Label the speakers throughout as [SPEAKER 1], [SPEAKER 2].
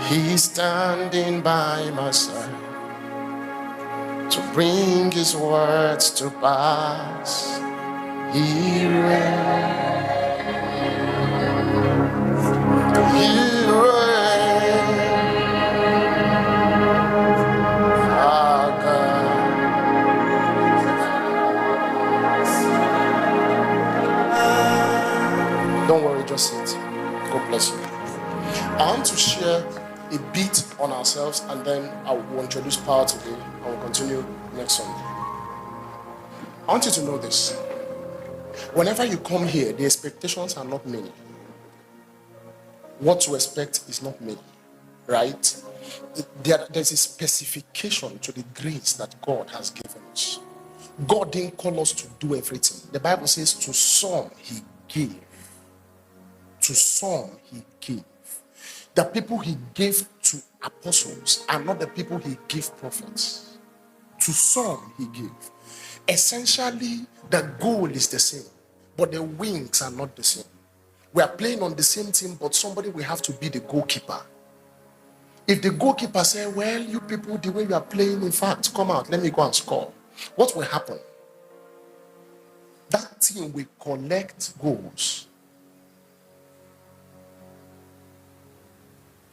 [SPEAKER 1] He's standing by my side to bring his words to pass. He reigns. He reigns. Our God. Don't worry, just sit. God bless you. I want to share a bit on ourselves, and then I will introduce power today and we'll continue next Sunday. I want you to know this. Whenever you come here, the expectations are not many. What to expect is not many, right? There's a specification to the grace that God has given us. God didn't call us to do everything. The Bible says to some he gave. To some he gave. The people he gave to apostles are not the people he gave prophets. To some he gave. Essentially, the goal is the same, but the wings are not the same. We are playing on the same team, but somebody will have to be the goalkeeper. If the goalkeeper says, well, you people, the way you are playing, in fact, come out, let me go and score. What will happen? That team will collect goals.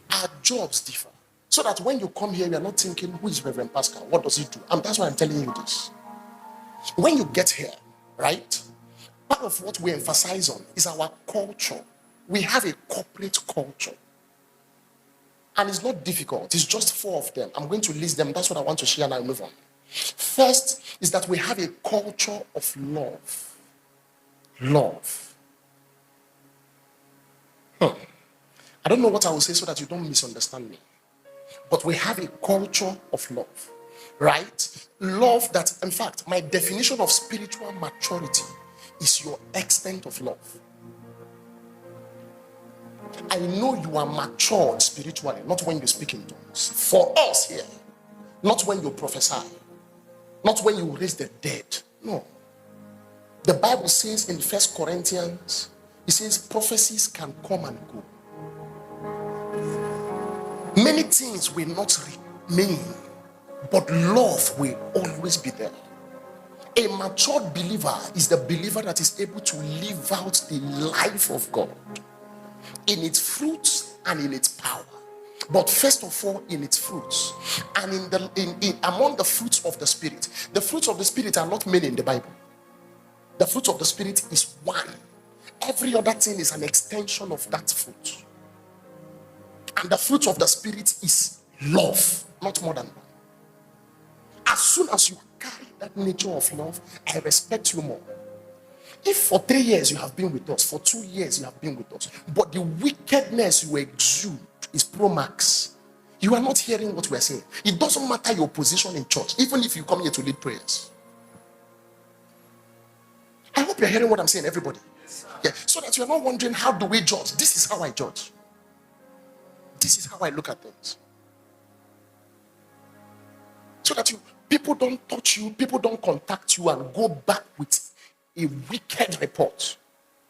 [SPEAKER 1] Our jobs differ. So that when you come here, you are not thinking, who is Reverend Paschal? What does he do? And that's why I'm telling you this. When you get here, right, part of what we emphasize on is our culture. We have a corporate culture. And it's not difficult. It's just 4 of them. I'm going to list them. That's what I want to share and I'll move on. First is that we have a culture of love. Love. I don't know what I will say so that you don't misunderstand me. But we have a culture of love, right? Love that, in fact, my definition of spiritual maturity is your extent of love. I know you are matured spiritually, not when you speak in tongues. For us here, not when you prophesy, not when you raise the dead. No. The Bible says in 1 Corinthians, it says prophecies can come and go. Many things will not remain, but love will always be there. A matured believer is the believer that is able to live out the life of God in its fruits and in its power. But first of all, in its fruits and among the fruits of the Spirit. The fruits of the Spirit are not many in the Bible. The fruit of the Spirit is one. Every other thing is an extension of that fruit. And the fruit of the Spirit is love, not more than one. As soon as you carry that nature of love, I respect you more. If for 3 years you have been with us, for 2 years you have been with us, but the wickedness you exude is pro max, you are not hearing what we are saying. It doesn't matter your position in church, even if you come here to lead prayers. I hope you're hearing what I'm saying, everybody. Yeah, so that you're not wondering, how do we judge? This is how I judge. This is how I look at things. So that people don't touch you, people don't contact you and go back with a wicked report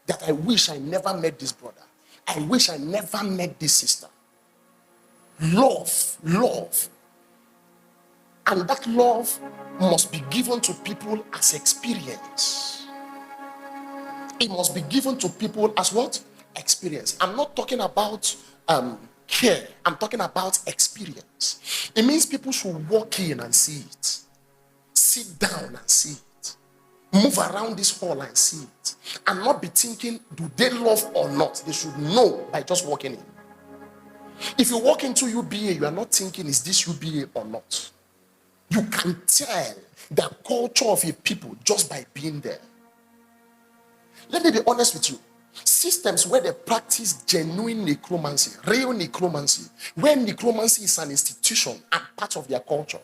[SPEAKER 1] that I wish I never met this brother. I wish I never met this sister. Love. And that love must be given to people as experience. It must be given to people as what? Experience. I'm not talking about care. I'm talking about experience. It means people should walk in and see it. Sit down and see it. Move around this hall and see it. And not be thinking, do they love or not? They should know by just walking in. If you walk into UBA, you are not thinking, is this UBA or not? You can tell the culture of a people just by being there. Let me be honest with you. Systems where they practice genuine necromancy, real necromancy, where necromancy is an institution and part of their culture,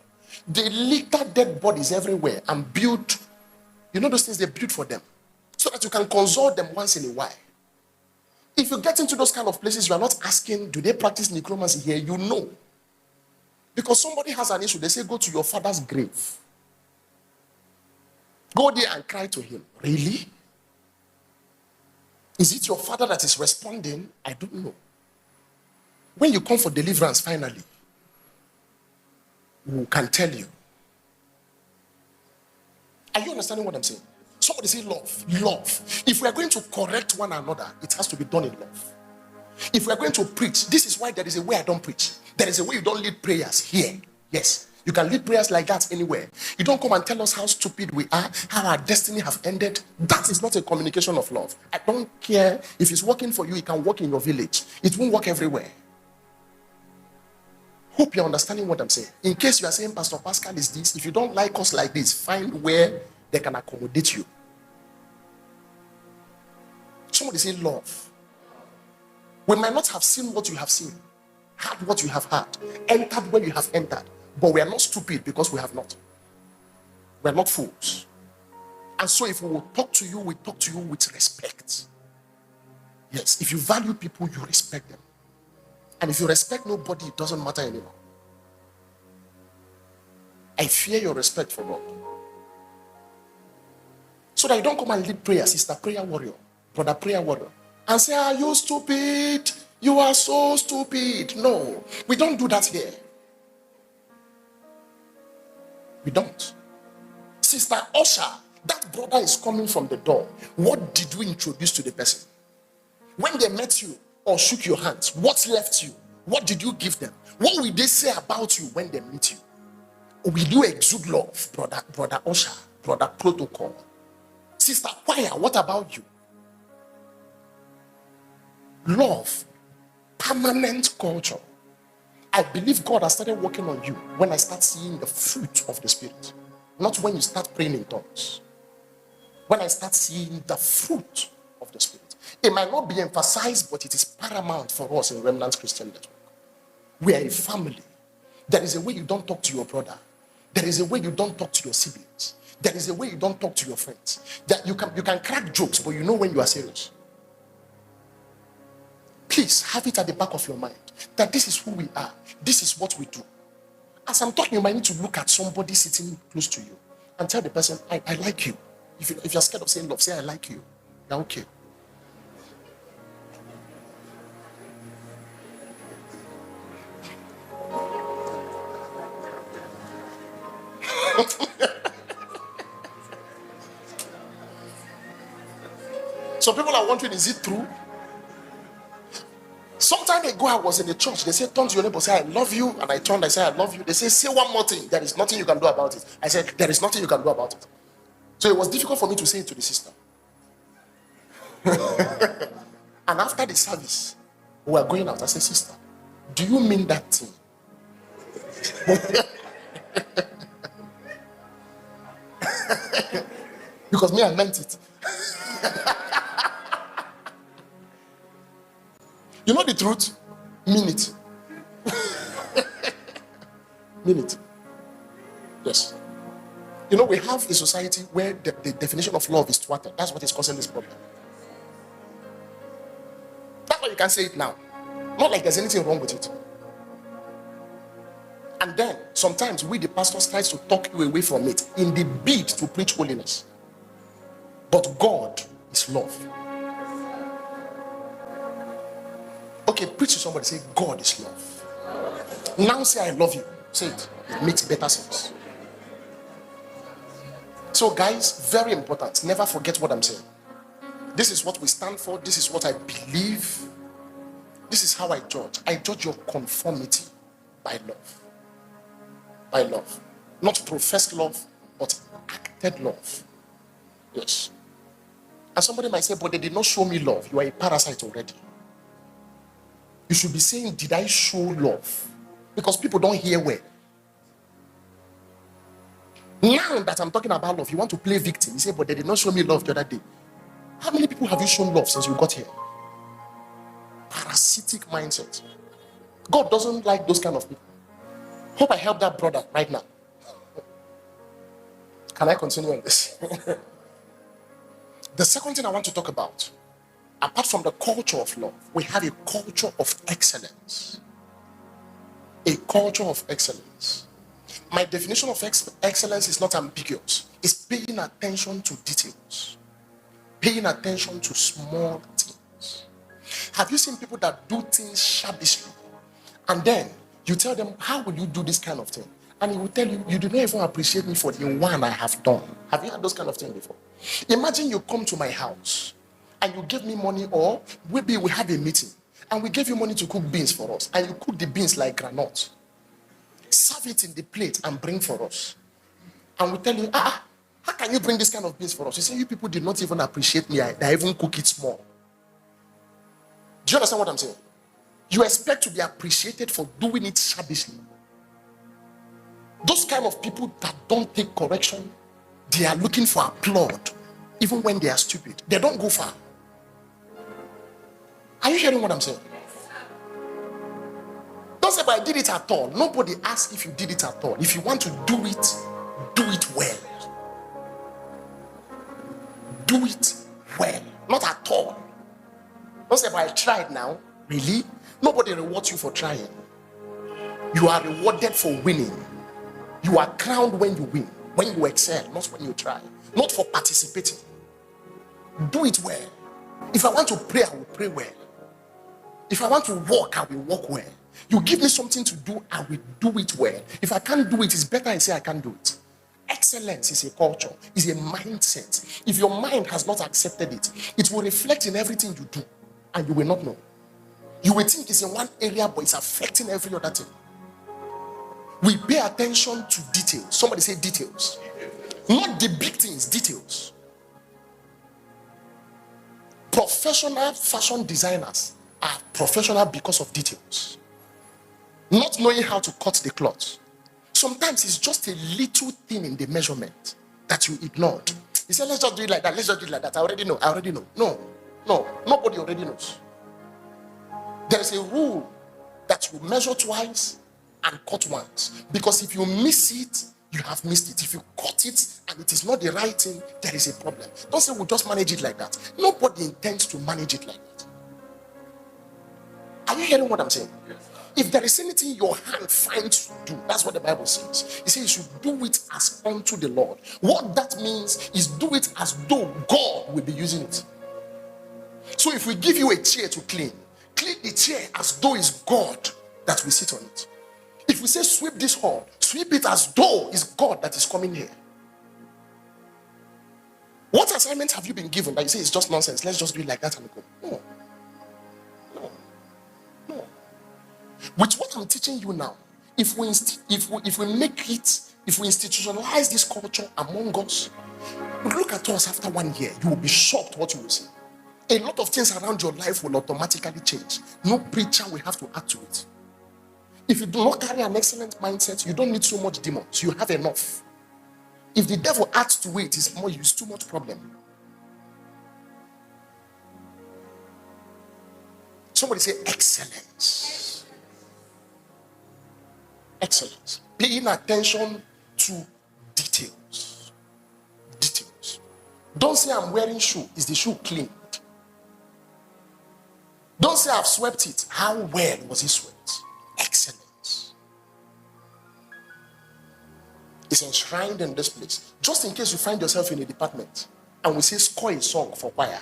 [SPEAKER 1] they litter dead bodies everywhere and build, those things they build for them, so that you can consult them once in a while. If you get into those kind of places, you are not asking, do they practice necromancy here? You know. Because somebody has an issue, they say, go to your father's grave. Go there and cry to him. Really? Is it your father that is responding? I don't know. When you come for deliverance, finally, who can tell you? Are you understanding what I'm saying? Somebody say love. Love. If we are going to correct one another, it has to be done in love. If we are going to preach, this is why there is a way I don't preach. There is a way you don't lead prayers here. Yes. You can lead prayers like that anywhere. You don't come and tell us how stupid we are, how our destiny have ended. That is not a communication of love. I don't care if it's working for you, it can work in your village. It won't work everywhere. Hope you're understanding what I'm saying. In case you are saying Pastor Paschal is this, if you don't like us like this, find where they can accommodate you. Somebody say love. We might not have seen what you have seen, had what you have had, entered where you have entered, but we are not stupid because we have not. We are not fools. And so if we will talk to you, we talk to you with respect. Yes, if you value people, you respect them. And if you respect nobody, it doesn't matter anymore. I fear your respect for God. So that you don't come and lead prayer, sister prayer warrior, brother prayer warrior, and say, are you stupid? You are so stupid. No, we don't do that here. We don't. Sister Usher, that brother is coming from the door. What did you introduce to the person? When they met you or shook your hands, what left you? What did you give them? What will they say about you when they meet you? Will you exude love, brother Usher, brother protocol? Sister Choir, what about you? Love, permanent culture. I believe God has started working on you when I start seeing the fruit of the Spirit. Not when you start praying in tongues. When I start seeing the fruit of the Spirit. It might not be emphasized, but it is paramount for us in Remnant Christian Network. We are a family. There is a way you don't talk to your brother. There is a way you don't talk to your siblings. There is a way you don't talk to your friends. That you can crack jokes, but you know when you are serious. Please have it at the back of your mind that this is who we are. This is what we do. As I'm talking, you might need to look at somebody sitting close to you and tell the person, I like you. If you're scared of saying love, say I like you. You're okay. So people are wondering, is it true? Sometime ago, I was in the church. They said, turn to your neighbor, say, I love you. And I turned, I said, I love you. They say one more thing. There is nothing you can do about it. I said, there is nothing you can do about it. So it was difficult for me to say it to the sister. And after the service, we were going out. I said, sister, do you mean that thing? Because me, I meant it. You know the truth? Mean it. Mean it. Yes. You know, we have a society where the definition of love is thwarted. That's what is causing this problem. That's why you can say it now. Not like there's anything wrong with it. And then, sometimes we, the pastors, try to talk you away from it in the bid to preach holiness. But God is love. Okay, preach to somebody, say, God is love. Now say, I love you. Say it. It makes better sense. So, guys, very important. Never forget what I'm saying. This is what we stand for. This is what I believe. This is how I judge. I judge your conformity by love. By love. Not professed love, but acted love. Yes. And somebody might say, but they did not show me love. You are a parasite already. You should be saying, did I show love? Because people don't hear well. Now that I'm talking about love, you want to play victim. You say, but they did not show me love the other day. How many people have you shown love since you got here? Parasitic mindset. God doesn't like those kind of people. Hope I help that brother right now. Can I continue on this? The second thing I want to talk about, apart from the culture of love, we have a culture of excellence. A culture of excellence. My definition of excellence is not ambiguous. It's paying attention to details. Paying attention to small things. Have you seen people that do things shabbishly And then you tell them, how will you do this kind of thing? And he will tell you, you do not even appreciate me for the one I have done. Have you had those kind of things before? Imagine you come to my house and you give me money, or maybe we have a meeting and we give you money to cook beans for us, and you cook the beans like granite, serve it in the plate and bring for us. And we tell you, how can you bring this kind of beans for us? You say, you people did not even appreciate me. I even cook it small. Do you understand what I'm saying? You expect to be appreciated for doing it shabbishly. Those kind of people that don't take correction, they are looking for applaud, even when they are stupid. They don't go far. Are you hearing what I'm saying? Don't say, but I did it at all. Nobody asks if you did it at all. If you want to do it well. Do it well. Not at all. Don't say, but I tried now. Really? Nobody rewards you for trying. You are rewarded for winning. You are crowned when you win, when you excel, not when you try, not for participating. Do it well. If I want to pray, I will pray well. If I want to walk, I will walk well. You give me something to do, I will do it well. If I can't do it, it's better I say I can't do it. Excellence is a culture, is a mindset. If your mind has not accepted it, it will reflect in everything you do, and you will not know. You will think it's in one area, but it's affecting every other thing. We pay attention to details. Somebody say details. Not the big things, details. Professional fashion designers are professional because of details. Not knowing how to cut the cloth. Sometimes it's just a little thing in the measurement that you ignored. You say, let's just do it like that. Let's just do it like that. I already know. No. Nobody already knows. There's a rule that you measure twice and cut once, because if you miss it, you have missed it. If you cut it and it is not the right thing, there is a problem. Don't say we'll just manage it like that. Nobody intends to manage it like that. Are you hearing what I'm saying? Yes. If there is anything your hand finds to do, that's what the Bible says. It says you should do it as unto the Lord. What that means is do it as though God will be using it. So if we give you a chair to clean the chair as though it's God that will sit on it. If we say sweep this hall, sweep it as though it's God that is coming here. What assignment have you been given that you say it's just nonsense? Let's just do it like that and go. No. With what I'm teaching you now, if we institutionalize this culture among us, look at us after 1 year, you will be shocked what you will see. A lot of things around your life will automatically change. No preacher will have to add to it. If you do not carry an excellent mindset, you don't need so much demons. You have enough. If the devil adds to it, it's too much problem. Somebody say excellence. Excellence. Paying attention to details. Details. Don't say I'm wearing shoe. Is the shoe clean? Don't say I've swept it. How well was it swept? Excellence. It's enshrined in this place. Just in case you find yourself in a department and we say score a song for choir.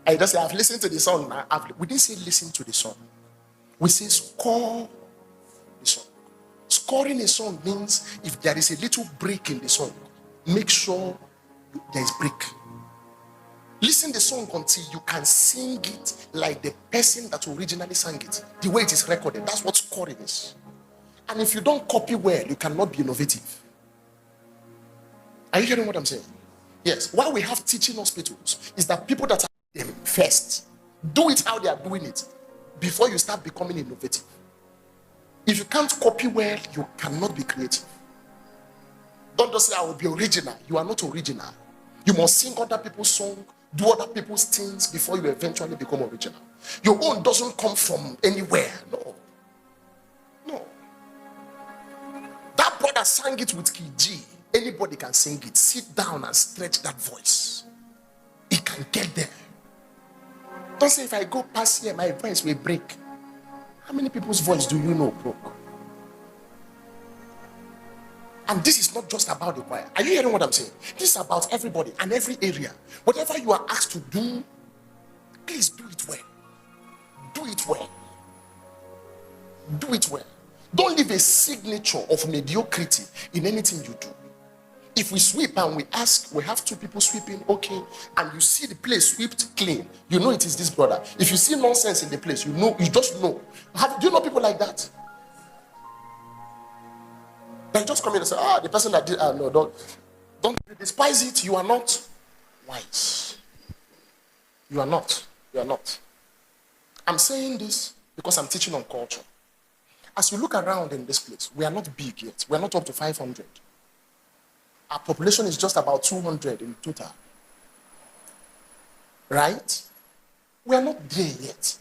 [SPEAKER 1] I just say I've listened to the song. We didn't say listen to the song. We say score the song. Scoring a song means if there is a little break in the song, make sure there is break. Listen the song until you can sing it like the person that originally sang it, the way it is recorded. That's what scoring is. And if you don't copy well, you cannot be innovative. Are you hearing what I'm saying? Yes. Why we have teaching hospitals is that people that are them first do it how they are doing it before you start becoming innovative. If you can't copy well, you cannot be creative. Don't just say I will be original. You are not original. You must sing other people's songs, do other people's things before you eventually become original. Your own doesn't come from anywhere. No. That brother sang it with key G. Anybody can sing it. Sit down and stretch that voice. It can get there. Don't say if I go past here, my voice will break. How many people's voice do you know broke? And this is not just about the choir. Are you hearing what I'm saying? This is about everybody and every area. Whatever you are asked to do, please do it well. Do it well. Do it well. Don't leave a signature of mediocrity in anything you do. If we sweep and we ask, we have two people sweeping, okay, and you see the place swept clean, you know it is this brother. If you see nonsense in the place, you just know. Do you know people like that? They just come in and say, the person that did, no, don't despise it. You are not wise. You are not. You are not. I'm saying this because I'm teaching on culture. As you look around in this place, we are not big yet. We are not up to 500. Our population is just about 200 in total. Right? We are not there yet.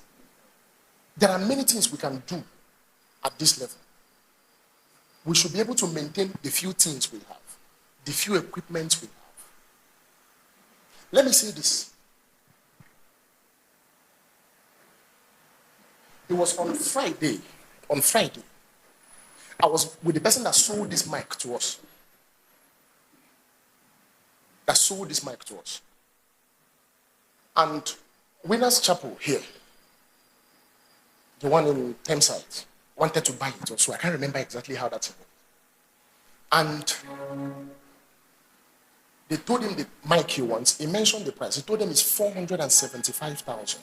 [SPEAKER 1] There are many things we can do at this level. We should be able to maintain the few things we have, the few equipments we have. Let me say this. It was on Friday, I was with the person that sold this mic to us. And Winners Chapel here, the one in Thameside, wanted to buy it also. I can't remember exactly how that's happened. And they told him the mic he wants. He mentioned the price. He told them it's 475,000.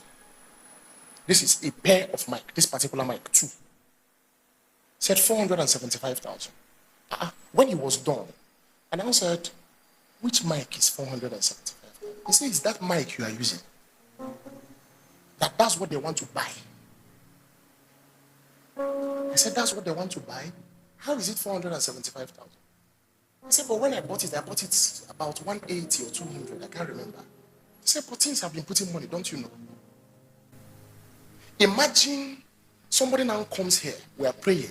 [SPEAKER 1] This is a pair of mic, this particular mic, too. Said 475,000. When he was done, and I said, which mic is 475,000? He said, it's that mic you are using. That's what they want to buy. I said, that's what they want to buy? How is it 475,000? I said, but when I bought it about 180 or 200. I can't remember. He said, but things have been putting money, don't you know? Imagine somebody now comes here, we are praying.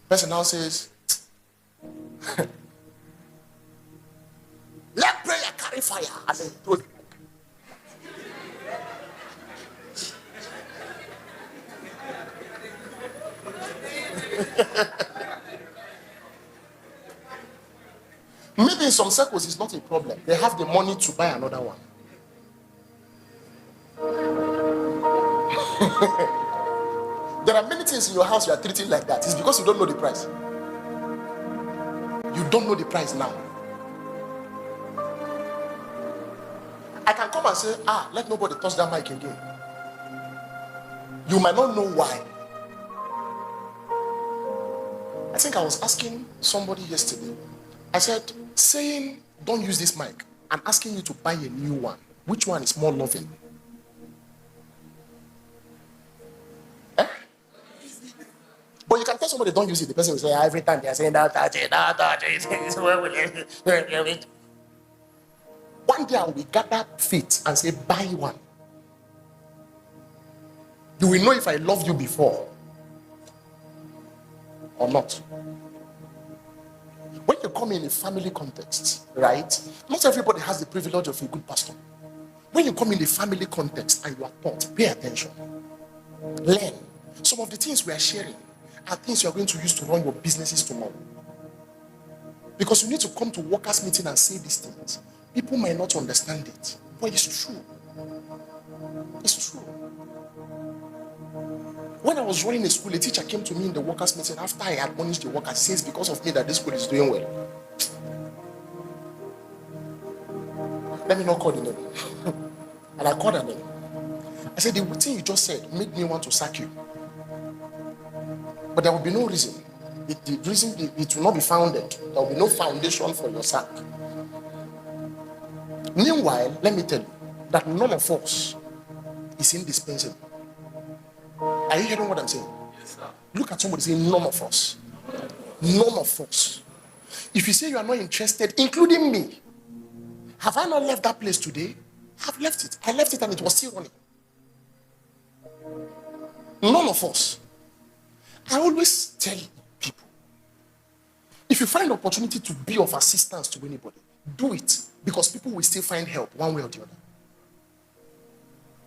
[SPEAKER 1] Person now says, let prayer carry fire. And then told him. Maybe in some circles it's not a problem. They have the money to buy another one. There are many things in your house you are treating like that. It's because you don't know the price. You don't know the price now. I can come and say, let nobody touch that mic again. You might not know why. I think I was asking somebody yesterday. I said, saying, don't use this mic, and asking you to buy a new one. Which one is more loving? But you can tell somebody don't use it. The person will say, every time they are saying that, one day I will gather faith and say, buy one. You will know if I loved you before or not. When you come in a family context, right? Not everybody has the privilege of a good pastor. When you come in a family context and you are taught, pay attention. Learn. Some of the things we are sharing are things you are going to use to run your businesses tomorrow. Because you need to come to workers' meeting and say these things. People might not understand it, but it's true. It's true. When I was running a school, a teacher came to me in the workers' meeting after I admonished the workers, says, because of me that this school is doing well. Let me not call the name. And I called her name. I said, the thing you just said made me want to sack you. But there will be no reason. It will not be founded. There will be no foundation for your sack. Meanwhile, let me tell you that none of us is indispensable. Are you hearing what I'm saying? Yes, sir. Look at somebody saying, none of us. None of us. If you say you are not interested, including me, have I not left that place today? I've left it. I left it and it was still running. None of us. I always tell people, if you find opportunity to be of assistance to anybody, do it, because people will still find help one way or the other.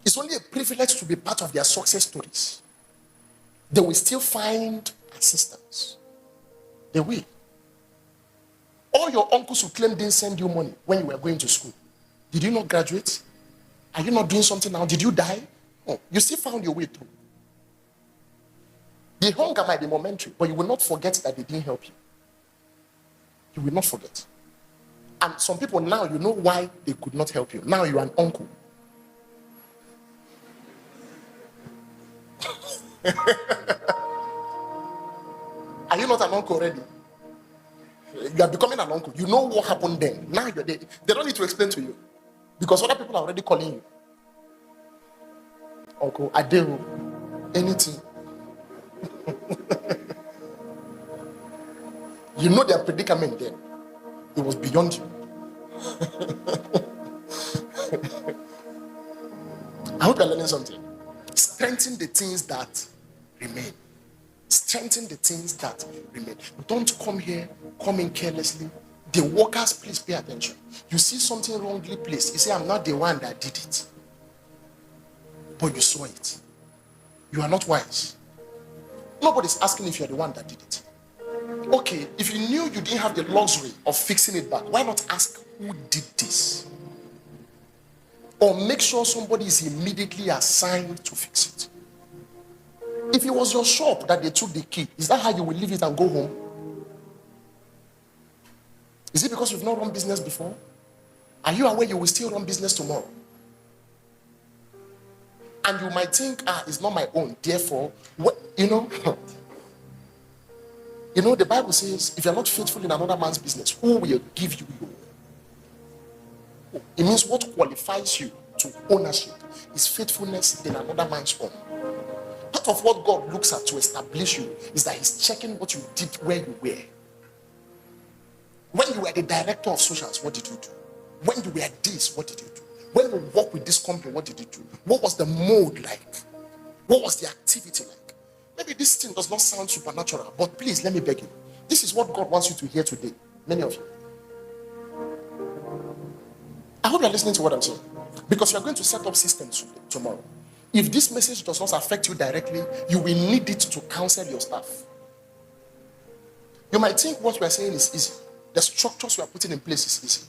[SPEAKER 1] It's only a privilege to be part of their success stories. They will still find assistance. They will. All your uncles who claim didn't send you money when you were going to school. Did you not graduate? Are you not doing something now? Did you die? Oh, you still found your way through. The hunger might be momentary, but you will not forget that they didn't help you. You will not forget. And some people now, you know why they could not help you. Now you are an uncle. Are you not an uncle already? You are becoming an uncle. You know what happened then. Now you're there. They don't need to explain to you. Because other people are already calling you. Uncle, Adele, anything. You know their predicament then. It was beyond you. I hope you're learning something. Strengthen the things that remain. Strengthen the things that remain. Don't come here, come in carelessly. The workers, please pay attention. You see something wrongly placed. You say, I'm not the one that did it. But you saw it. You are not wise. Nobody's asking if you're the one that did it. Okay, if you knew you didn't have the luxury of fixing it back, why not ask who did this? Or make sure somebody is immediately assigned to fix it. If it was your shop that they took the key, is that how you will leave it and go home? Is it because you've not run business before? Are you aware you will still run business tomorrow? And you might think, it's not my own. Therefore, the Bible says, if you're not faithful in another man's business, who will give you your? It means what qualifies you to ownership is faithfulness in another man's own. Part of what God looks at to establish you is that he's checking what you did where you were. When you were the director of socials, what did you do? When you were this, what did you do? When you work with this company, what did you do? What was the mode like? What was the activity like? Maybe this thing does not sound supernatural, but please, let me beg you. This is what God wants you to hear today. Many of you. I hope you're listening to what I'm saying. Because you're going to set up systems tomorrow. If this message does not affect you directly, you will need it to counsel your staff. You might think what we are saying is easy. The structures we are putting in place is easy.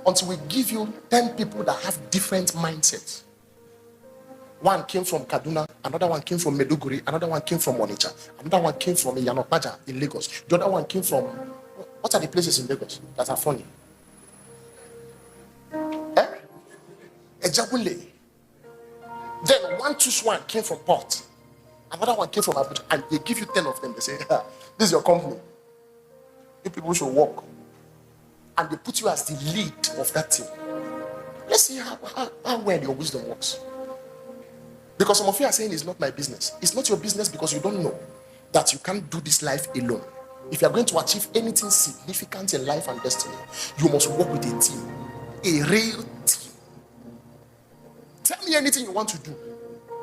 [SPEAKER 1] Until we give you 10 people that have different mindsets. One came from Kaduna, another one came from Meduguri, another one came from Onitsha, another one came from Yanopaja in Lagos. The other one came from, what are the places in Lagos that are funny? Ejabule. Then one choose one came from Port, another one came from Abuja, and they give you 10 of them. They say, this is your company. You people should work. And they put you as the lead of that team. Let's see how well your wisdom works. Because some of you are saying it's not my business. It's not your business because you don't know that you can't do this life alone. If you are going to achieve anything significant in life and destiny, you must work with a team. A real team. Tell me anything you want to do.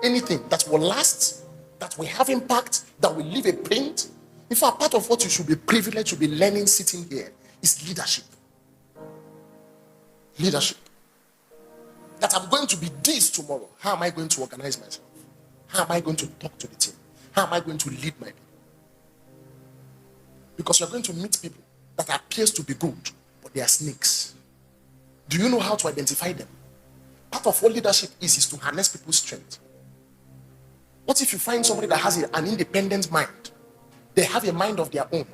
[SPEAKER 1] Anything that will last, that will have impact, that will leave a print. In fact, part of what you should be privileged to be learning sitting here is leadership. Leadership. That I'm going to be this tomorrow. How am I going to organize myself? How am I going to talk to the team? How am I going to lead my people? Because you're going to meet people that appears to be good, but they are snakes. Do you know how to identify them? Part of what leadership is to harness people's strength. What if you find somebody that has an independent mind? They have a mind of their own,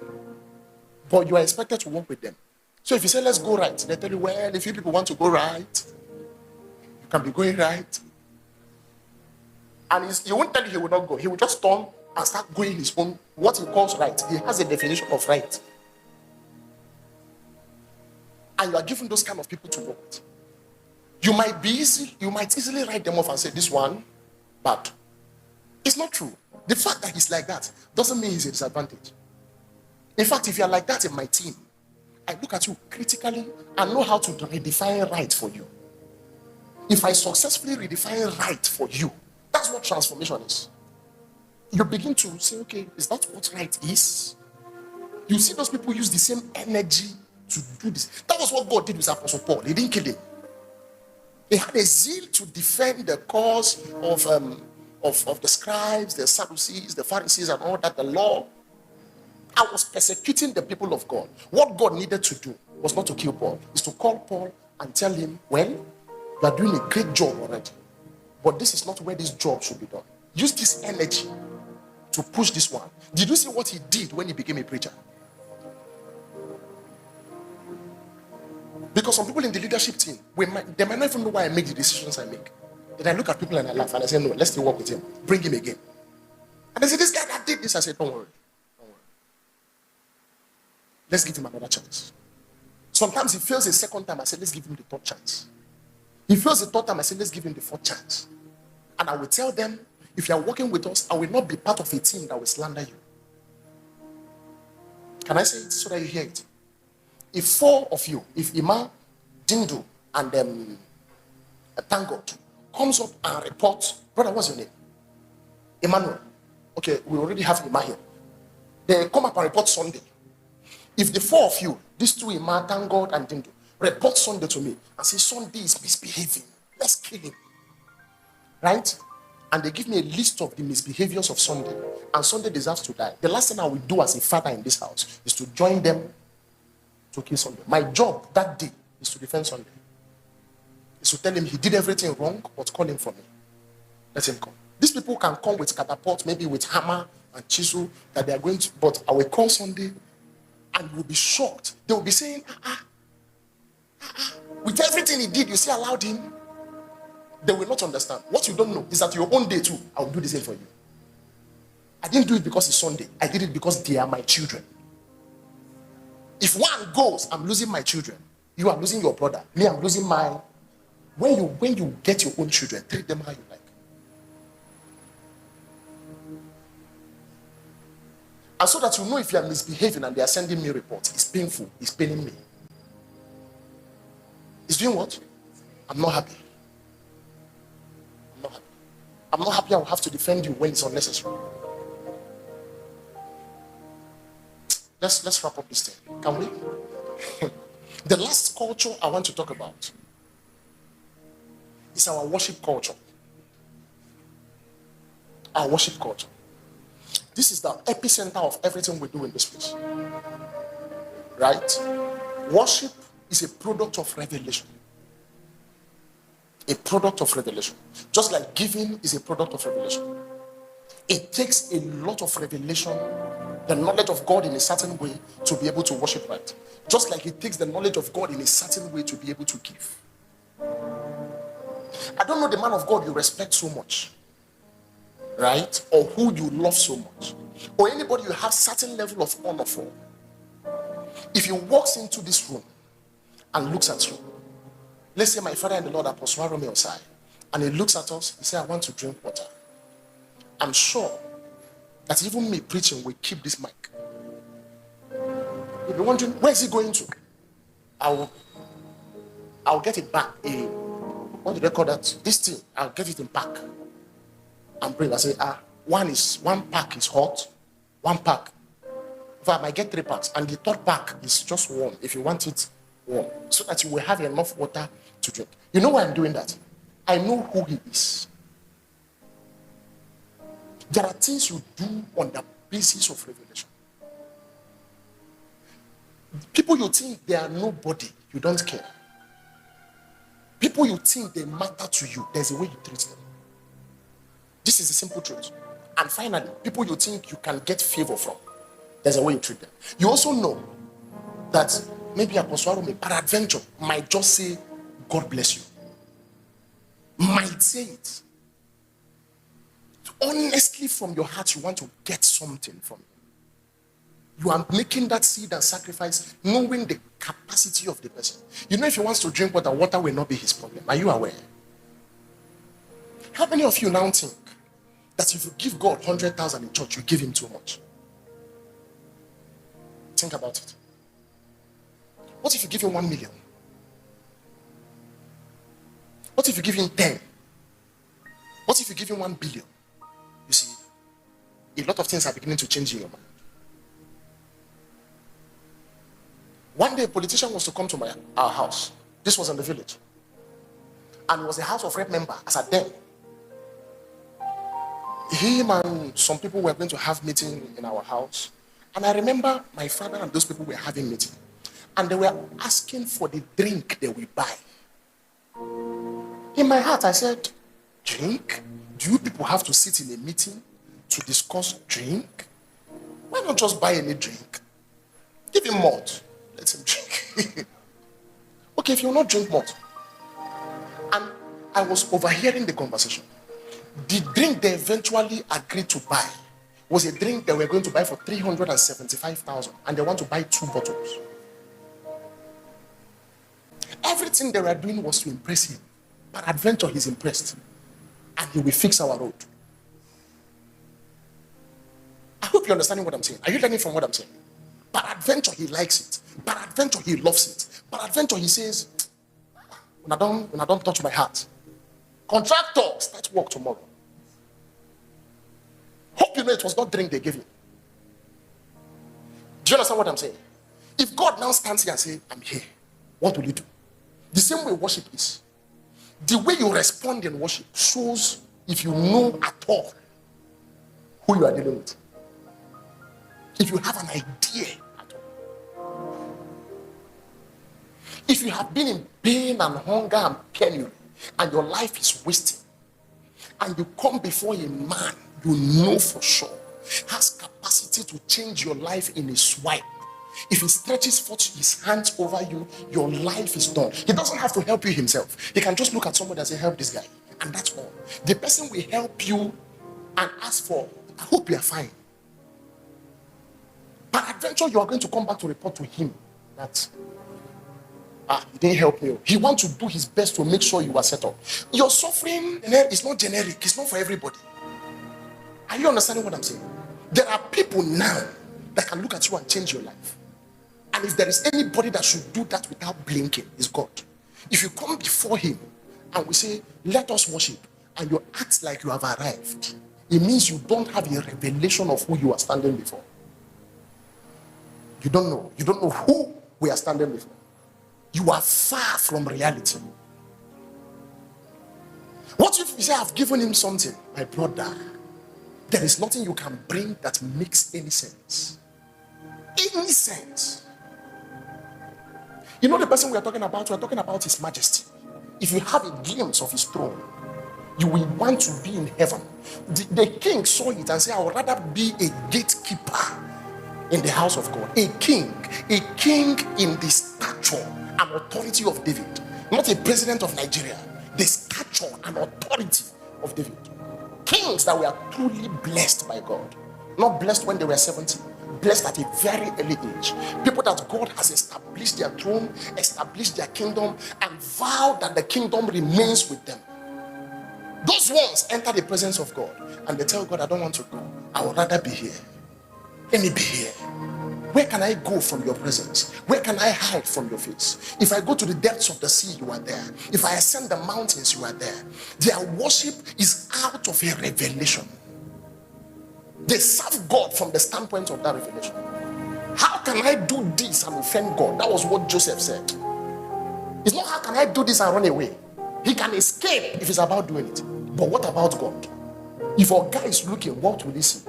[SPEAKER 1] but you are expected to work with them. So if you say, let's go right, they tell you, well, if you people want to go right, you can be going right. And he won't tell you he will not go. He will just turn and start going his own, what he calls right. He has a definition of right. And you are given those kind of people to work with. You might easily write them off and say, this one, bad. It's not true. The fact that he's like that doesn't mean he's a disadvantage. In fact, if you're like that in my team, I look at you critically and know how to redefine right for you. If I successfully redefine right for you, that's what transformation is. You begin to say, okay, is that what right is? You see those people use the same energy to do this. That was what God did with Apostle Paul. He didn't kill him. He had a zeal to defend the cause of the scribes, the Sadducees, the Pharisees, and all that, the law. I was persecuting the people of God. What God needed to do was not to kill Paul, is to call Paul and tell him, well, you are doing a great job already, but this is not where this job should be done. Use this energy to push this one. Did you see what he did when he became a preacher? Because some people in the leadership team, they might not even know why I make the decisions I make. Then I look at people and I laugh and I say, no, let's still work with him. Bring him again. And they say, this guy that did this. I said, don't worry. Let's give him another chance. Sometimes he fails a second time. I said, let's give him the third chance. He fails the third time. I said, let's give him the fourth chance. And I will tell them, if you are working with us, I will not be part of a team that will slander you. Can I say it so that you hear it? If 4 of you, if Ima, Dindu, and Thank God comes up and reports, brother, what's your name? Emmanuel. Okay, we already have Ima here. They come up and report Sunday. If the 4 of you, these 2 Ima, Thank God, and Dindu, report Sunday to me and say Sunday is misbehaving, let's kill him. Right? And they give me a list of the misbehaviors of Sunday, and Sunday deserves to die. The last thing I will do as a father in this house is to join them to kill Sunday. My job that day is to defend Sunday. Is to tell him he did everything wrong, but call him for me. Let him come. These people can come with catapult, maybe with hammer and chisel that they are going to, but I will call Sunday and you will be shocked. They will be saying, with everything he did, you see allowed him. They will not understand. What you don't know is that your own day too, I will do the same for you. I didn't do it because it's Sunday. I did it because they are my children. If one goes, I'm losing my children. You are losing your brother. Me, I'm losing mine. When you get your own children, treat them how you like. And so that you know if you are misbehaving and they are sending me reports, it's painful. It's paining me. It's doing what? I'm not happy. I'm not happy I will have to defend you when it's unnecessary. Let's wrap up this thing. Can we? The last culture I want to talk about is our worship culture. Our worship culture. This is the epicenter of everything we do in this place. Right? Worship is a product of revelation. A product of revelation. Just like giving is a product of revelation. It takes a lot of revelation, the knowledge of God in a certain way to be able to worship right. Just like it takes the knowledge of God in a certain way to be able to give. I don't know the man of God you respect so much, right? Or who you love so much. Or anybody you have certain level of honor for. If he walks into this room and looks at you, let's say my father and the Lord Apostle Romeo outside, and he looks at us, he says, I want to drink water. I'm sure that even me preaching will keep this mic. You'll be wondering, where is he going to? I'll get it back. What do they call that? This thing, I'll get it in pack and bring. I say, one pack is hot, one pack. If I might get 3 packs, and the third pack is just warm. If you want it warm, so that you will have enough water to drink. You know why I'm doing that? I know who he is. There are things you do on the basis of revelation. People you think they are nobody, you don't care. People you think they matter to you, there's a way you treat them. This is the simple truth. And finally, people you think you can get favor from, there's a way you treat them. You also know that maybe Apostle Arome, peradventure, might just say, God bless you. Might say it. Honestly, from your heart, you want to get something from it. You are making that seed and sacrifice, knowing the capacity of the person. You know, if he wants to drink water, water will not be his problem. Are you aware? How many of you now think that if you give God 100,000 in church, you give him too much? Think about it. What if you give him 1 million? What if you give him 10? What if you give him 1 billion? You see, a lot of things are beginning to change in your mind. One day, a politician was to come to our house. This was in the village. And it was a House of Rep member as at then. Him and some people were going to have meeting in our house. And I remember my father and those people were having meeting. And they were asking for the drink they will buy. In my heart, I said, drink? Do you people have to sit in a meeting to discuss drink? Why not just buy any drink? Give him malt. Let him drink. Okay, if you will not drink malt. And I was overhearing the conversation. The drink they eventually agreed to buy was a drink they were going to buy for 375,000, and they want to buy 2 bottles. Everything they were doing was to impress him. But adventure, he's impressed, and he will fix our road. I hope you're understanding what I'm saying. Are you learning from what I'm saying? But adventure, he likes it. But adventure, he loves it. But adventure, he says, when I don't touch my heart, contractor, start work tomorrow. Hope you know it was not drink they gave you. Do you understand what I'm saying? If God now stands here and says, I'm here, what will you do? The same way worship is. The way you respond in worship shows if you know at all who you are dealing with. If you have an idea at all. If you have been in pain and hunger and penury, and your life is wasting, and you come before a man you know for sure has capacity to change your life in a swipe. If he stretches forth his hands over you, your life is done. He doesn't have to help you himself. He can just look at somebody and say, help this guy. And that's all. The person will help you and ask for, I hope you are fine. But adventure, you are going to come back to report to him that, he didn't help me. He wants to do his best to make sure you are set up. Your suffering is not generic. It's not for everybody. Are you understanding what I'm saying? There are people now that can look at you and change your life. And if there is anybody that should do that without blinking, it's God. If you come before him and we say, let us worship, and you act like you have arrived, it means you don't have a revelation of who you are standing before. You don't know. You don't know who we are standing before. You are far from reality. What if you say, I've given him something? My brother, there is nothing you can bring that makes any sense. Any sense. You know the person we are talking about his majesty. If you have a glimpse of his throne, you will want to be in heaven. The king saw it and said, I would rather be a gatekeeper in the house of God. A king in the stature and authority of David. Not a president of Nigeria. The stature and authority of David. Kings that were truly blessed by God. Not blessed when they were 70. Blessed at a very early age. People that God has established their throne, established their kingdom, and vowed that the kingdom remains with them. Those ones enter the presence of God and they tell God, I don't want to go. I would rather be here. Let me be here. Where can I go from your presence? Where can I hide from your face? If I go to the depths of the sea, you are there. If I ascend the mountains, you are there. Their worship is out of a revelation. They serve God from the standpoint of that revelation. How can I do this and offend God? That was what Joseph said. It's not how can I do this and run away. He can escape if he's about doing it. But what about God? If a guy is looking, what will he see?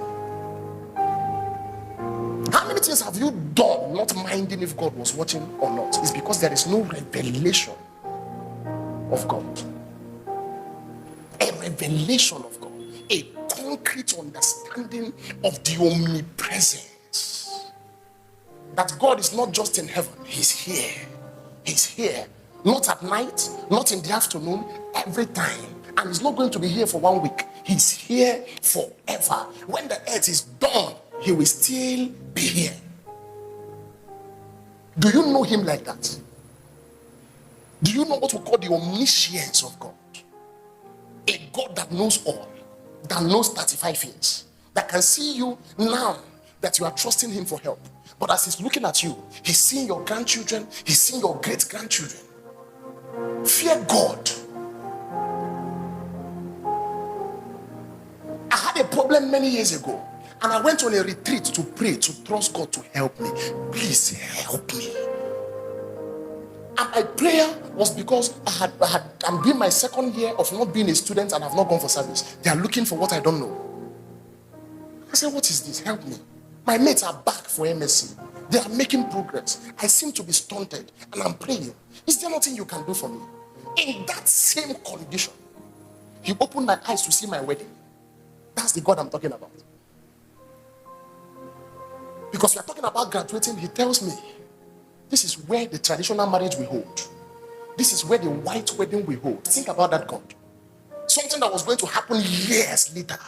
[SPEAKER 1] How many things have you done not minding if God was watching or not? It's because there is no revelation of God. A revelation of God. A concrete understanding of the omnipresence. That God is not just in heaven. He's here. He's here. Not at night, not in the afternoon, every time. And he's not going to be here for 1 week. He's here forever. When the earth is done, he will still be here. Do you know him like that? Do you know what we call the omniscience of God? A God that knows all, that knows 35 years, that can see you now that you are trusting him for help. But as he's looking at you, he's seeing your grandchildren, he's seeing your great-grandchildren. Fear God. I had a problem many years ago. And I went on a retreat to pray, to trust God to help me. Please help me. And my prayer was because I'm doing my 2nd year of not being a student and I've not gone for service. They are looking for what I don't know. I said, what is this? Help me. My mates are back for MSc. They are making progress. I seem to be stunted and I'm praying. Is there nothing you can do for me? In that same condition, he opened my eyes to see my wedding. That's the God I'm talking about. Because we are talking about graduating, he tells me, this is where the traditional marriage we hold. This is where the white wedding we hold. Think about that, God. Something that was going to happen years later.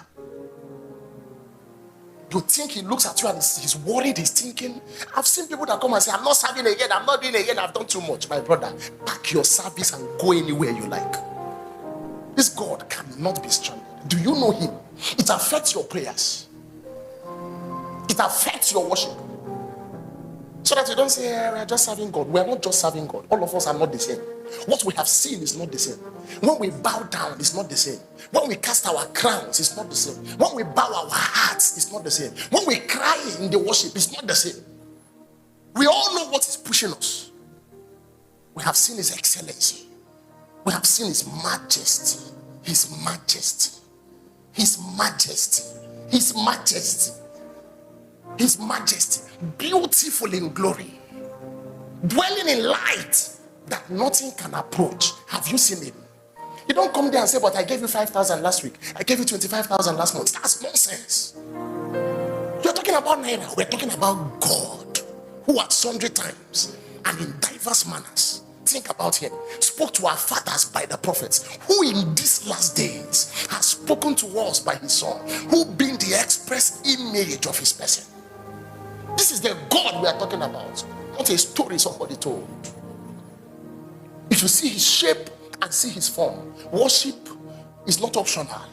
[SPEAKER 1] You think he looks at you and he's worried, he's thinking. I've seen people that come and say, I'm not serving again, I'm not doing again, I've done too much. My brother, pack your service and go anywhere you like. This God cannot be stranded. Do you know him? It affects your prayers. It affects your worship. So that you don't say, we are just serving God. We are not just serving God. All of us are not the same. What we have seen is not the same. When we bow down, it's not the same. When we cast our crowns, it's not the same. When we bow our hearts, it's not the same. When we cry in the worship, it's not the same. We all know what is pushing us. We have seen his excellency. We have seen his majesty. His majesty. His majesty. His majesty. His majesty. Beautiful in glory. Dwelling in light that nothing can approach. Have you seen him? You don't come there and say, but I gave you 5,000 last week. I gave you 25,000 last month. That's nonsense. You're talking about Naira. We're talking about God, who at sundry times and in diverse manners, think about him, spoke to our fathers by the prophets, who in these last days has spoken to us by his son, who being the express image of his person. This is the God we are talking about, not a story somebody told. If you see his shape and see his form, worship is not optional.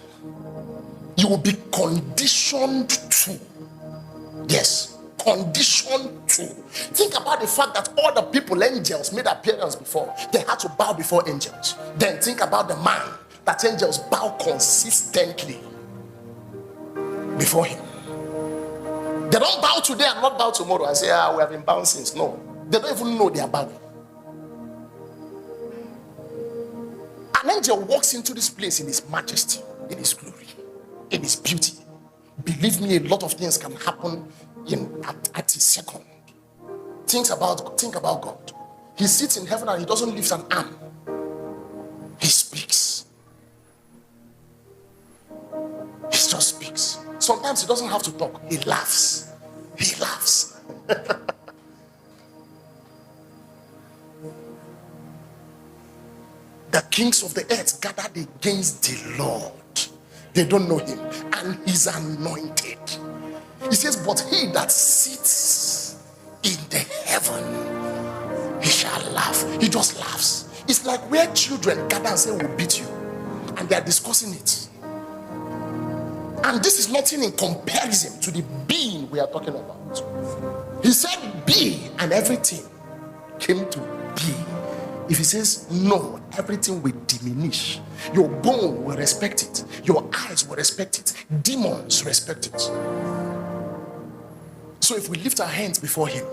[SPEAKER 1] You will be conditioned to. Yes, conditioned to. Think about the fact that all the people, angels, made appearance before. They had to bow before angels. Then think about the man that angels bow consistently before him. They don't bow today and not bow tomorrow and say, we have been bound since. No, they don't even know they are bowing. An angel walks into this place in his majesty, in his glory, in his beauty. Believe me, a lot of things can happen at a second. Think about God. He sits in heaven and he doesn't lift an arm. He speaks. He just speaks. Sometimes he doesn't have to talk. He laughs. He laughs. The kings of the earth gathered against the Lord. They don't know him. And he's anointed. He says, but he that sits in the heaven, he shall laugh. He just laughs. It's like where children gather and say, we'll beat you. And they are discussing it. And this is nothing in comparison to the being we are talking about. He said be, and everything came to be. If he says no, everything will diminish. Your bone will respect it. Your eyes will respect it. Demons respect it. So if we lift our hands before him,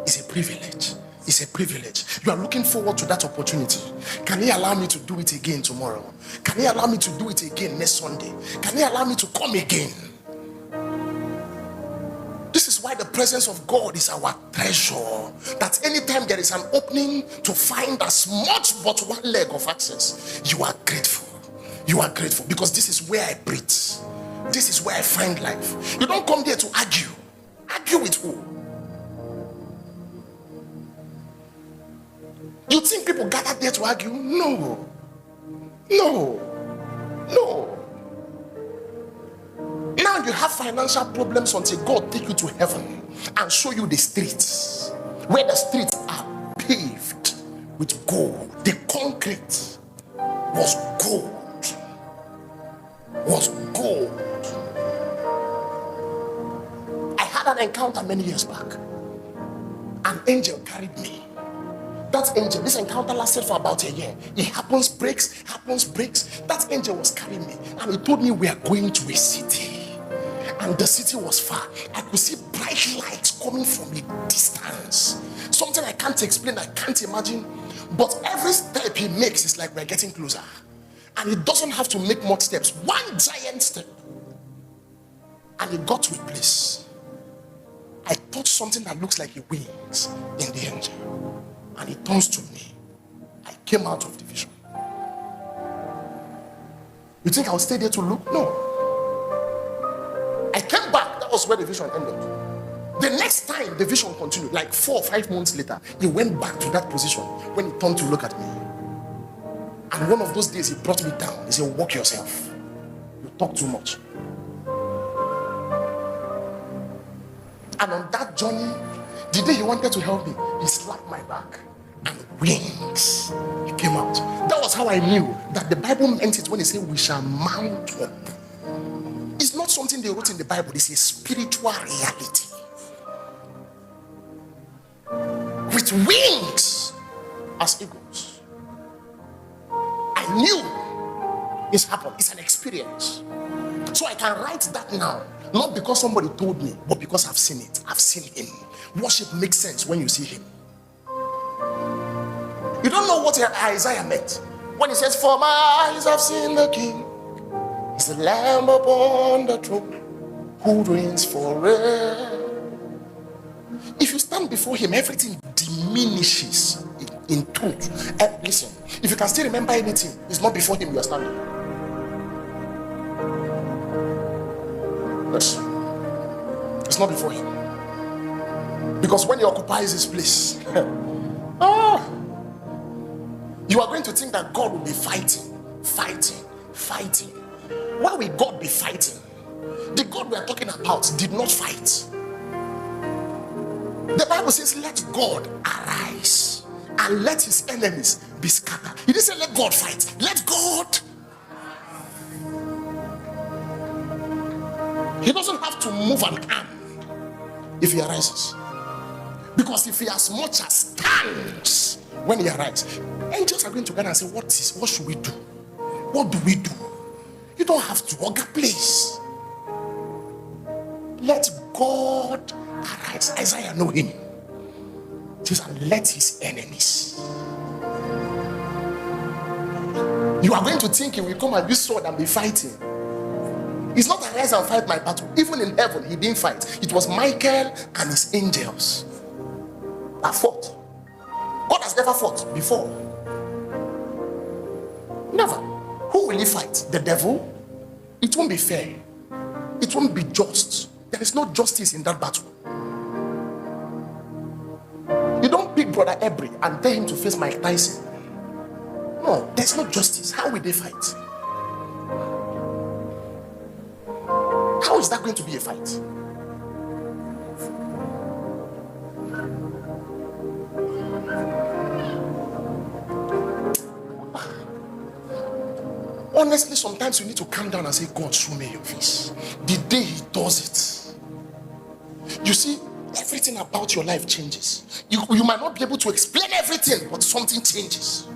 [SPEAKER 1] it's a privilege. It's a privilege. You are looking forward to that opportunity. Can he allow me to do it again tomorrow? Can he allow me to do it again next Sunday? Can he allow me to come again? This is why the presence of God is our treasure. That anytime there is an opening to find as much but one leg of access, you are grateful. You are grateful because this is where I breathe. This is where I find life. You don't come there to argue. Argue with who? You think people gather there to argue? No. Now you have financial problems until God take you to heaven and show you the streets, where the streets are paved with gold. The concrete was gold. I had an encounter many years back. An angel carried me. That angel, this encounter lasted for about a year. It happens, breaks. That angel was carrying me and he told me we are going to a city. And the city was far. I could see bright lights coming from a distance. Something I can't explain, I can't imagine. But every step he makes is like we're getting closer. And he doesn't have to make more steps. One giant step. And he got to a place. I touched something that looks like a wings in the angel. And he turns to me. I came out of the vision. You think I'll stay there to look? No. I came back. That was where the vision ended. The next time the vision continued, like 4 or 5 months later, he went back to that position when he turned to look at me. And one of those days he brought me down. He said, walk yourself. You talk too much. And on that journey, the day he wanted to help me, he slapped my back and wings. He came out. That was how I knew that the Bible meant it when he said we shall mount up. It's not something they wrote in the Bible. It's a spiritual reality. With wings as eagles. I knew it's happened. It's an experience. So I can write that now. Not because somebody told me, but because I've seen it. I've seen him. Worship makes sense when you see him. You don't know what Isaiah meant when he says, for my eyes have seen the King. He's the Lamb upon the throne who reigns forever. If you stand before him, everything diminishes in truth. And listen, if you can still remember anything, it's not before him you are standing. Yes. It's not before him. Because when he occupies his place, you are going to think that God will be fighting. Why will God be fighting? The God we are talking about did not fight. The Bible says, let God arise and let his enemies be scattered. He didn't say let God fight. Let God. He doesn't have to move an arm if he arises. Because if he as much as stands when he arises, angels are going to gather and say, what should we do? What do we do? You don't have to order place. Let God arise. Isaiah know him. Just let his enemies. You are going to think he will come and use sword and be fighting. He's not arise and fight my battle. Even in heaven, he didn't fight. It was Michael and his angels that fought. God has never fought before. Never. Who will he fight? The devil? It won't be fair. It won't be just. There is no justice in that battle. You don't pick Brother Ebri and tell him to face Mike Tyson. No, there's no justice. How will they fight? How is that going to be a fight? Honestly, sometimes you need to calm down and say, God, show me your face. The day he does it, you see, everything about your life changes. You might not be able to explain everything, but something changes.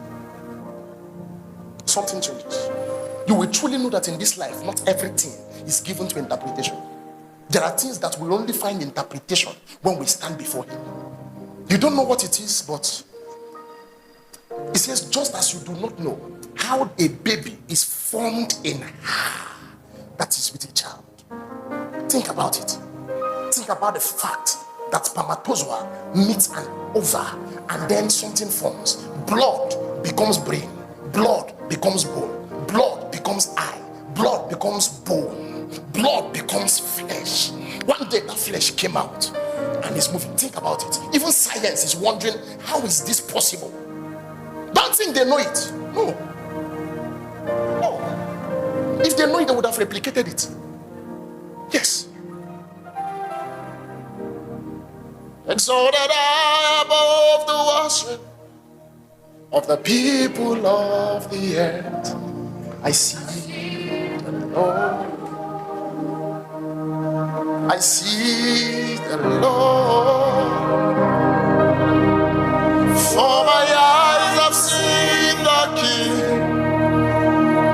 [SPEAKER 1] Something changes. You will truly know that in this life, not everything is given to interpretation. There are things that we only find interpretation when we stand before him. You don't know what it is, but it says, just as you do not know how a baby is formed in her, that is with a child. Think about it. Think about the fact that spermatozoa meets an ova and then something forms. Blood becomes brain, blood becomes bone, blood becomes eye, blood becomes bone, blood becomes flesh. One day that flesh came out and is moving. Think about it. Even science is wondering, how is this possible? Don't think they know it. No. If they know it, they would have replicated it. Yes. Exalted I above the worship of the people of the earth. I see the Lord. I see the Lord. For my eyes have seen the King.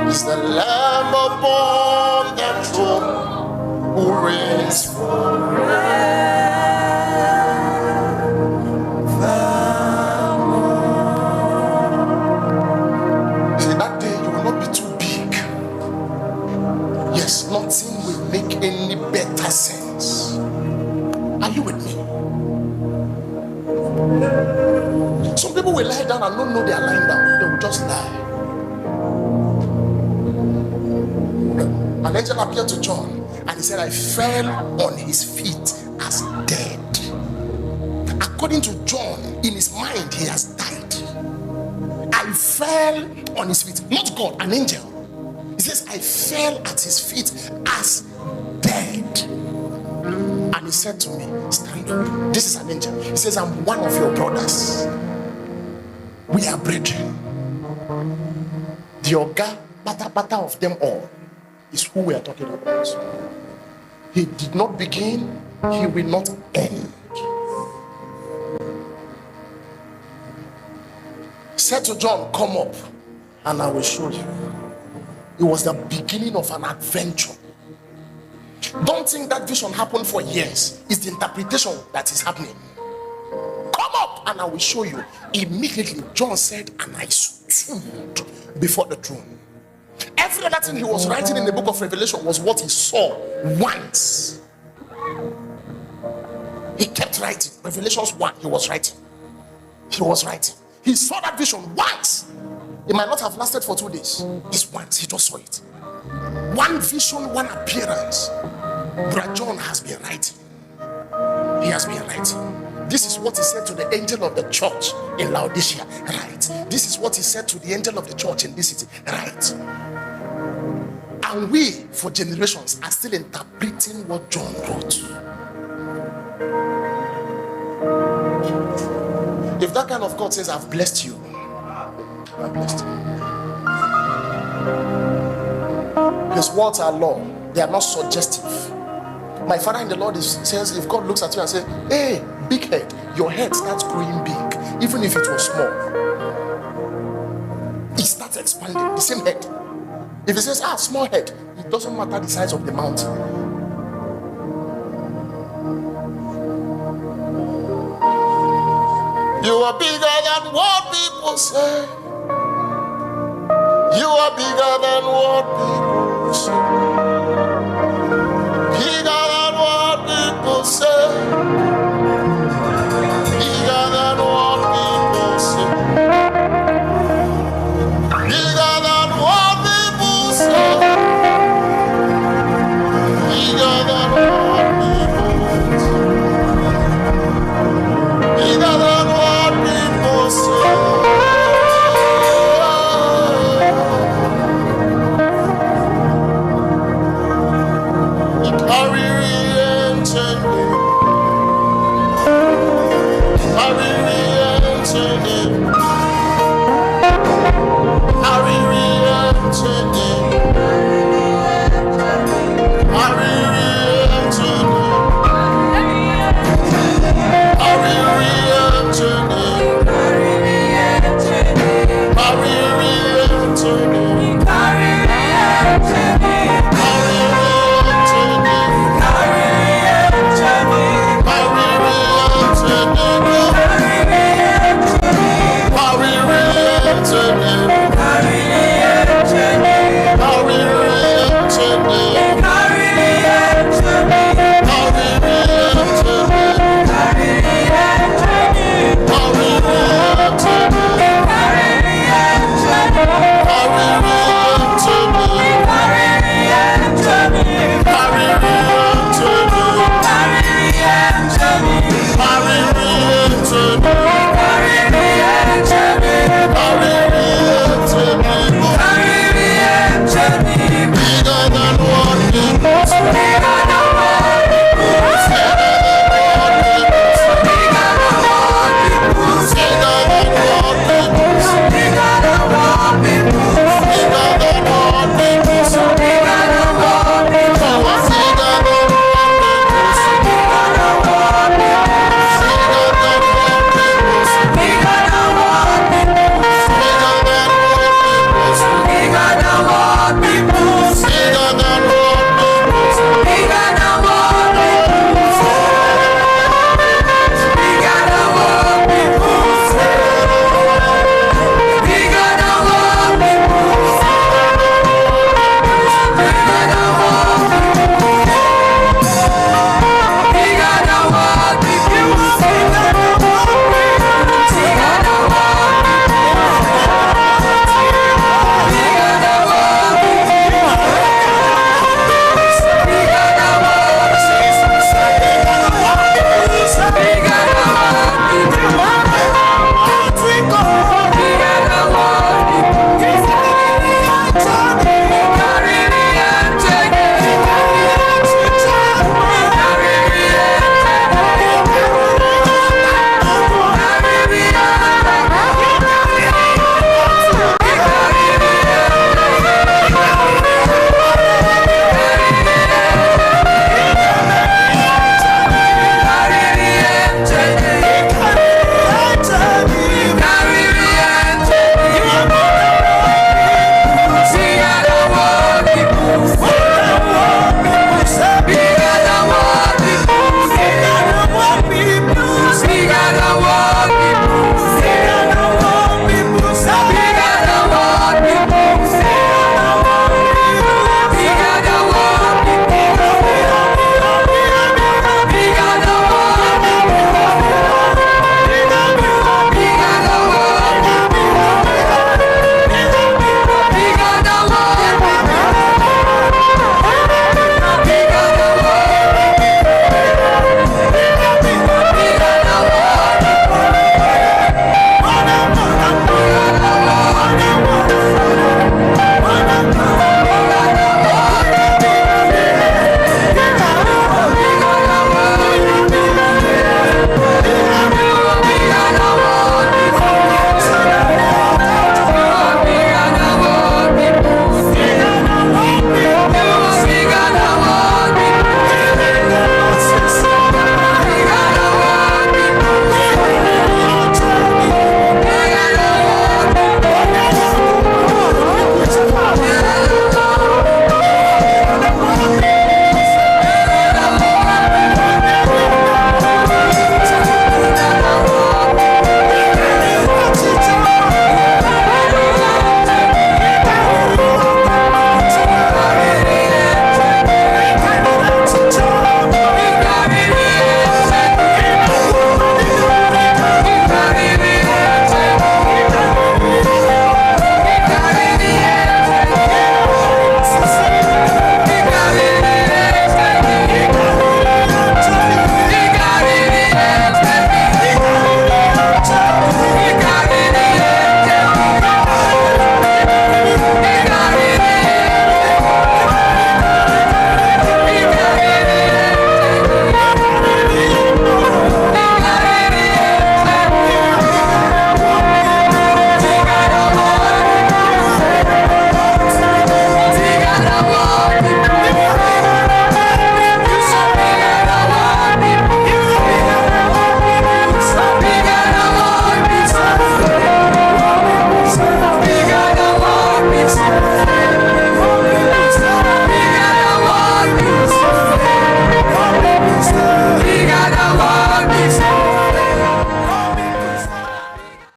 [SPEAKER 1] Is the Lamb upon the throne who reigns forever. See, that day you will not be too big. Yes, nothing will make any better sense. Are you with me? Some people will lie down and don't know they are lying down. They will just lie. An angel appeared to John and he said, I fell on his feet as dead. according to John, in his mind, he has died. I fell on his feet, not God, an angel. He says, I fell at his feet as dead. And he said to me, stand up. This is an angel. He says, I'm one of your brothers. We are brethren. The Oga, bata of them all, is who we are talking about. He did not begin, he will not end. Said to John, come up and I will show you. It was the beginning of an adventure. Don't think that vision happened for years. It's the interpretation that is happening. Come up and I will show you. Immediately John said, and I stood before the throne. Every other thing he was writing in the book of Revelation was what he saw once. He kept writing. Revelations 1, he was writing. He saw that vision once. It might not have lasted for 2 days. It's once. He just saw it. One vision, one appearance. Brother John has been writing. He has been writing. This is what he said to the angel of the church in Laodicea. Right. This is what he said to the angel of the church in this city. Right. And we, for generations, are still interpreting what John wrote. If that kind of God says, I've blessed you, I've blessed you. His words are law, they are not suggestive. My father in the Lord says, if God looks at you and says, hey, big head, your head starts growing big, even if it was small. It starts expanding, the same head. If he says, small head, it doesn't matter the size of the mountain. You are bigger than what people say. You are bigger than what people say.